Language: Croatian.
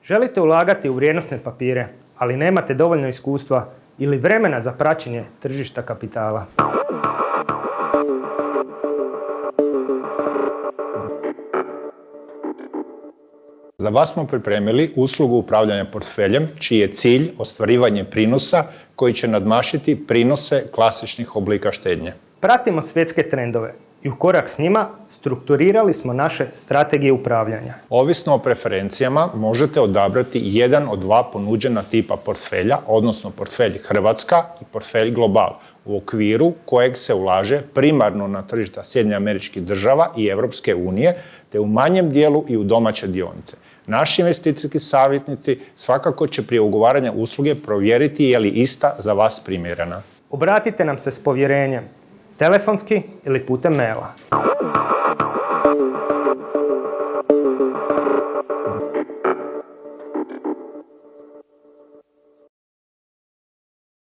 Želite ulagati u vrijednosne papire, ali nemate dovoljno iskustva ili vremena za praćenje tržišta kapitala. Za vas smo pripremili uslugu upravljanja portfeljem, čiji je cilj ostvarivanje prinosa koji će nadmašiti prinose klasičnih oblika štednje. Pratimo svjetske trendove i u korak s njima strukturirali smo naše strategije upravljanja. Ovisno o preferencijama možete odabrati jedan od dva ponuđena tipa portfelja, odnosno portfelj Hrvatska i portfelj Global, u okviru kojeg se ulaže primarno na tržišta Sjedinjenih Američkih Država i Europske unije, te u manjem dijelu i u domaće dionice. Naši investicijski savjetnici svakako će prije ugovaranja usluge provjeriti je li ista za vas primjerena. Obratite nam se s povjerenjem, telefonski ili putem maila.